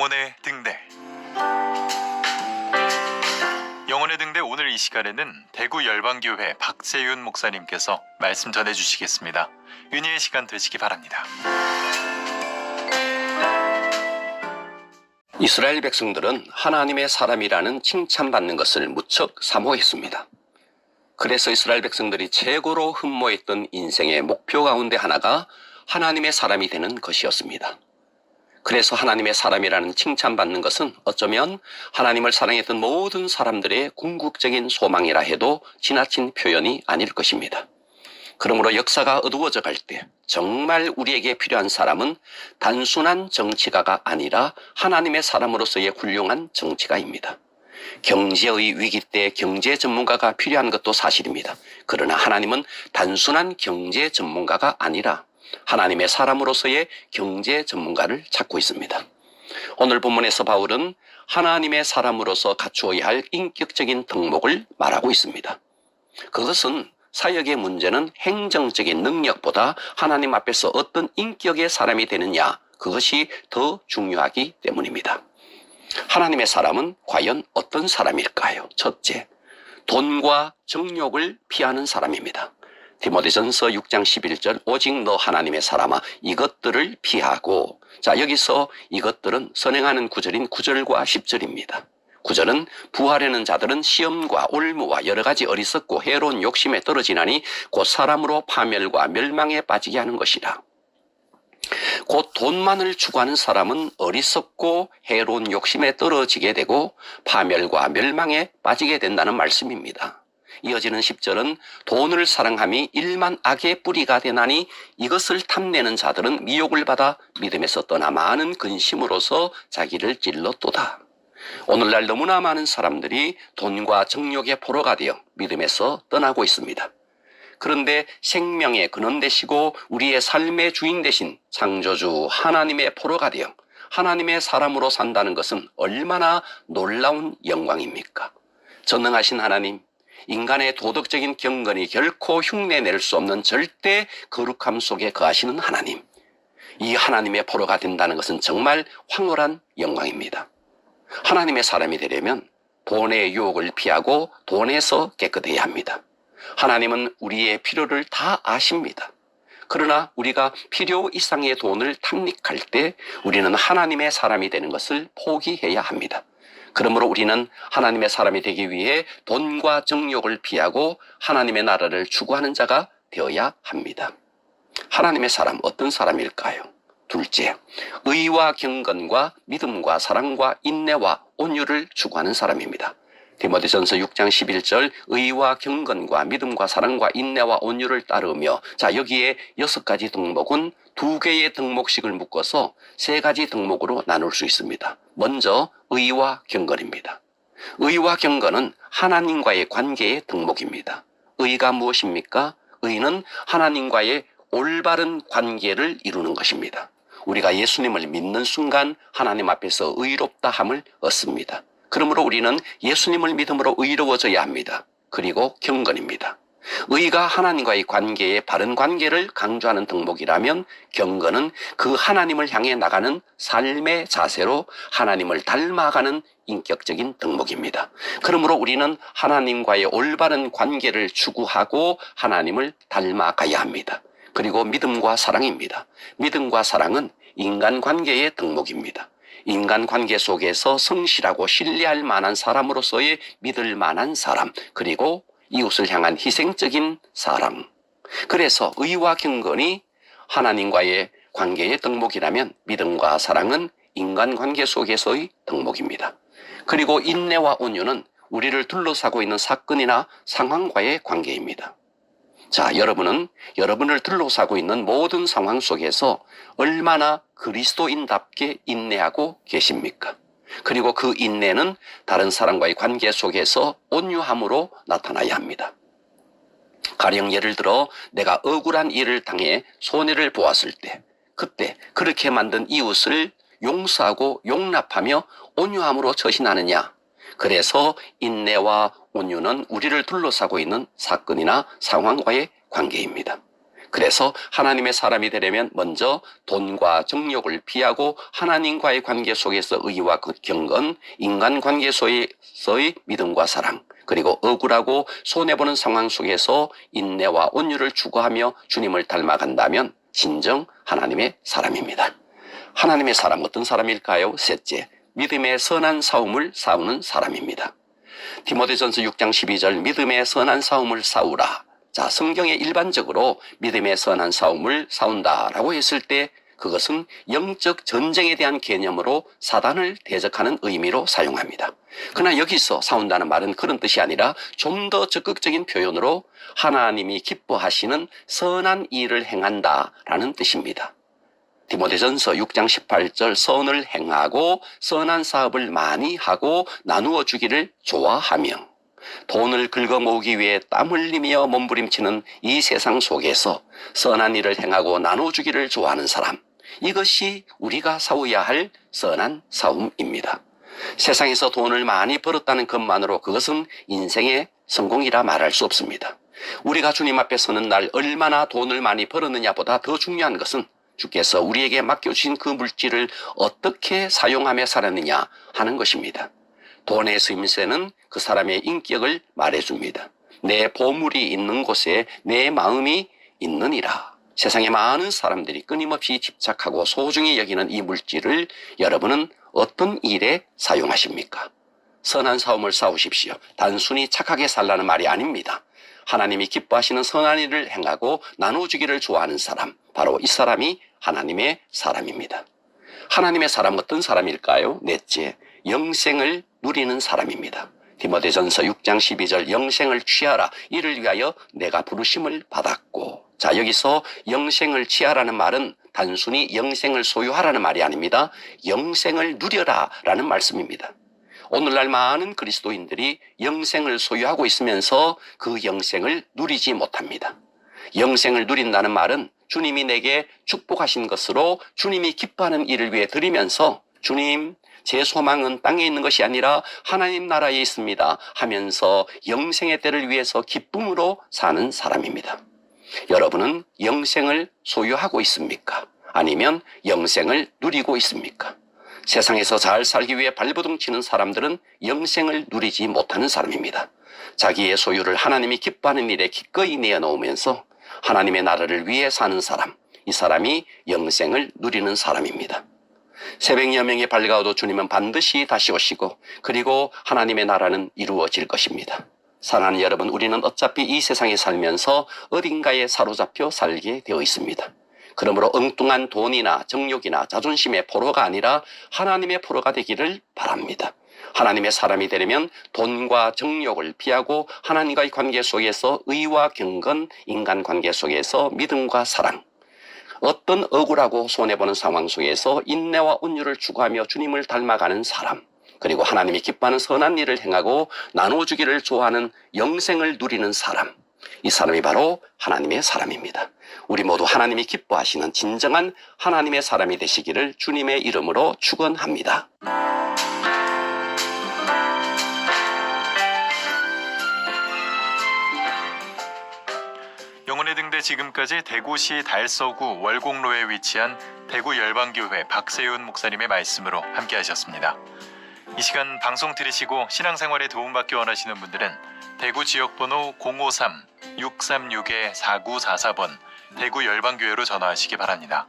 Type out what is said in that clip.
영혼의 등대. 영혼의 등대 오늘 이 시간에는 대구 열방교회 박재윤 목사님께서 말씀 전해주시겠습니다. 은혜의 시간 되시기 바랍니다. 이스라엘 백성들은 하나님의 사람이라는 칭찬받는 것을 무척 사모했습니다. 그래서 이스라엘 백성들이 최고로 흠모했던 인생의 목표 가운데 하나가 하나님의 사람이 되는 것이었습니다. 그래서 하나님의 사람이라는 칭찬받는 것은 어쩌면 하나님을 사랑했던 모든 사람들의 궁극적인 소망이라 해도 지나친 표현이 아닐 것입니다. 그러므로 역사가 어두워져 갈 때 정말 우리에게 필요한 사람은 단순한 정치가가 아니라 하나님의 사람으로서의 훌륭한 정치가입니다. 경제의 위기 때 경제 전문가가 필요한 것도 사실입니다. 그러나 하나님은 단순한 경제 전문가가 아니라 하나님의 사람으로서의 경제 전문가를 찾고 있습니다. 오늘 본문에서 바울은 하나님의 사람으로서 갖추어야 할 인격적인 덕목을 말하고 있습니다. 그것은 사역의 문제는 행정적인 능력보다 하나님 앞에서 어떤 인격의 사람이 되느냐, 그것이 더 중요하기 때문입니다. 하나님의 사람은 과연 어떤 사람일까요? 첫째, 돈과 정욕을 피하는 사람입니다. 디모데전서 6장 11절 오직 너 하나님의 사람아 이것들을 피하고, 자 여기서 이것들은 선행하는 구절인 9절과 10절입니다. 9절은 부하려는 자들은 시험과 올무와 여러 가지 어리석고 해로운 욕심에 떨어지나니 곧 사람으로 파멸과 멸망에 빠지게 하는 것이라. 곧 돈만을 추구하는 사람은 어리석고 해로운 욕심에 떨어지게 되고 파멸과 멸망에 빠지게 된다는 말씀입니다. 이어지는 10절은 돈을 사랑함이 일만 악의 뿌리가 되나니 이것을 탐내는 자들은 미혹을 받아 믿음에서 떠나 많은 근심으로서 자기를 찔렀도다. 오늘날 너무나 많은 사람들이 돈과 정욕의 포로가 되어 믿음에서 떠나고 있습니다. 그런데 생명의 근원 되시고 우리의 삶의 주인 되신 창조주 하나님의 포로가 되어 하나님의 사람으로 산다는 것은 얼마나 놀라운 영광입니까? 전능하신 하나님, 인간의 도덕적인 경건이 결코 흉내낼 수 없는 절대 거룩함 속에 거하시는 하나님, 이 하나님의 포로가 된다는 것은 정말 황홀한 영광입니다. 하나님의 사람이 되려면 돈의 유혹을 피하고 돈에서 깨끗해야 합니다. 하나님은 우리의 필요를 다 아십니다. 그러나 우리가 필요 이상의 돈을 탐닉할 때 우리는 하나님의 사람이 되는 것을 포기해야 합니다. 그러므로 우리는 하나님의 사람이 되기 위해 돈과 정욕을 피하고 하나님의 나라를 추구하는 자가 되어야 합니다. 하나님의 사람 어떤 사람일까요? 둘째, 의와 경건과 믿음과 사랑과 인내와 온유를 추구하는 사람입니다. 디모데전서 6장 11절 의와 경건과 믿음과 사랑과 인내와 온유를 따르며, 자 여기에 6가지 덕목은 2개의 덕목씩을 묶어서 3가지 덕목으로 나눌 수 있습니다. 먼저 의와 경건입니다. 의와 경건은 하나님과의 관계의 덕목입니다. 의가 무엇입니까? 의는 하나님과의 올바른 관계를 이루는 것입니다. 우리가 예수님을 믿는 순간 하나님 앞에서 의롭다함을 얻습니다. 그러므로 우리는 예수님을 믿음으로 의로워져야 합니다. 그리고 경건입니다. 의가 하나님과의 관계의 바른 관계를 강조하는 덕목이라면 경건은 그 하나님을 향해 나가는 삶의 자세로 하나님을 닮아가는 인격적인 덕목입니다. 그러므로 우리는 하나님과의 올바른 관계를 추구하고 하나님을 닮아가야 합니다. 그리고 믿음과 사랑입니다. 믿음과 사랑은 인간관계의 덕목입니다. 인간관계 속에서 성실하고 신뢰할 만한 사람으로서의 믿을 만한 사람, 그리고 이웃을 향한 희생적인 사랑. 그래서 의와 경건이 하나님과의 관계의 덕목이라면 믿음과 사랑은 인간관계 속에서의 덕목입니다. 그리고 인내와 온유는 우리를 둘러싸고 있는 사건이나 상황과의 관계입니다. 자, 여러분은 여러분을 둘러싸고 있는 모든 상황 속에서 얼마나 그리스도인답게 인내하고 계십니까? 그리고 그 인내는 다른 사람과의 관계 속에서 온유함으로 나타나야 합니다. 가령 예를 들어 내가 억울한 일을 당해 손해를 보았을 때, 그때 그렇게 만든 이웃을 용서하고 용납하며 온유함으로 처신하느냐? 그래서 인내와 온유는 우리를 둘러싸고 있는 사건이나 상황과의 관계입니다. 그래서 하나님의 사람이 되려면 먼저 돈과 정욕을 피하고 하나님과의 관계 속에서 의와 경건, 인간관계 속에서의 믿음과 사랑, 그리고 억울하고 손해보는 상황 속에서 인내와 온유를 추구하며 주님을 닮아간다면 진정 하나님의 사람입니다. 하나님의 사람 어떤 사람일까요? 셋째, 믿음의 선한 싸움을 싸우는 사람입니다. 디모데전서 6장 12절 믿음의 선한 싸움을 싸우라. 자, 성경에 일반적으로 믿음의 선한 싸움을 싸운다라고 했을 때 그것은 영적 전쟁에 대한 개념으로 사단을 대적하는 의미로 사용합니다. 그러나 여기서 싸운다는 말은 그런 뜻이 아니라 좀 더 적극적인 표현으로 하나님이 기뻐하시는 선한 일을 행한다라는 뜻입니다. 디모데전서 6장 18절 선을 행하고 선한 사업을 많이 하고 나누어 주기를 좋아하며 돈을 긁어 모으기 위해 땀 흘리며 몸부림치는 이 세상 속에서 선한 일을 행하고 나누어 주기를 좋아하는 사람, 이것이 우리가 싸워야 할 선한 싸움입니다. 세상에서 돈을 많이 벌었다는 것만으로 그것은 인생의 성공이라 말할 수 없습니다. 우리가 주님 앞에 서는 날 얼마나 돈을 많이 벌었느냐보다 더 중요한 것은 주께서 우리에게 맡겨주신 그 물질을 어떻게 사용하며 살았느냐 하는 것입니다. 돈의 쓰임새는 그 사람의 인격을 말해줍니다. 내 보물이 있는 곳에 내 마음이 있느니라. 세상에 많은 사람들이 끊임없이 집착하고 소중히 여기는 이 물질을 여러분은 어떤 일에 사용하십니까? 선한 싸움을 싸우십시오. 단순히 착하게 살라는 말이 아닙니다. 하나님이 기뻐하시는 선한 일을 행하고 나눠주기를 좋아하는 사람, 바로 이 사람이 하나님의 사람입니다. 하나님의 사람 어떤 사람일까요? 넷째, 영생을 누리는 사람입니다. 디모데전서 6장 12절 영생을 취하라. 이를 위하여 내가 부르심을 받았고. 자, 여기서 영생을 취하라는 말은 단순히 영생을 소유하라는 말이 아닙니다. 영생을 누려라 라는 말씀입니다. 오늘날 많은 그리스도인들이 영생을 소유하고 있으면서 그 영생을 누리지 못합니다. 영생을 누린다는 말은 주님이 내게 축복하신 것으로 주님이 기뻐하는 일을 위해 드리면서 주님, 제 소망은 땅에 있는 것이 아니라 하나님 나라에 있습니다 하면서 영생의 때를 위해서 기쁨으로 사는 사람입니다. 여러분은 영생을 소유하고 있습니까? 아니면 영생을 누리고 있습니까? 세상에서 잘 살기 위해 발버둥 치는 사람들은 영생을 누리지 못하는 사람입니다. 자기의 소유를 하나님이 기뻐하는 일에 기꺼이 내어놓으면서 하나님의 나라를 위해 사는 사람, 이 사람이 영생을 누리는 사람입니다. 새벽 여명이 밝아오도 주님은 반드시 다시 오시고 그리고 하나님의 나라는 이루어질 것입니다. 사랑하는 여러분, 우리는 어차피 이 세상에 살면서 어딘가에 사로잡혀 살게 되어 있습니다. 그러므로 엉뚱한 돈이나 정욕이나 자존심의 포로가 아니라 하나님의 포로가 되기를 바랍니다. 하나님의 사람이 되려면 돈과 정욕을 피하고 하나님과의 관계 속에서 의와 경건, 인간관계 속에서 믿음과 사랑, 어떤 억울하고 손해보는 상황 속에서 인내와 온유를 추구하며 주님을 닮아가는 사람, 그리고 하나님이 기뻐하는 선한 일을 행하고 나눠주기를 좋아하는 영생을 누리는 사람, 이 사람이 바로 하나님의 사람입니다. 우리 모두 하나님이 기뻐하시는 진정한 하나님의 사람이 되시기를 주님의 이름으로 축원합니다. 영혼의 등대 지금까지 대구시 달서구 월곡로에 위치한 대구 열방교회 박세윤 목사님의 말씀으로 함께 하셨습니다. 이 시간 방송 들으시고 신앙생활에 도움받기 원하시는 분들은 대구 지역번호 053-636-4944번 대구 열방교회로 전화하시기 바랍니다.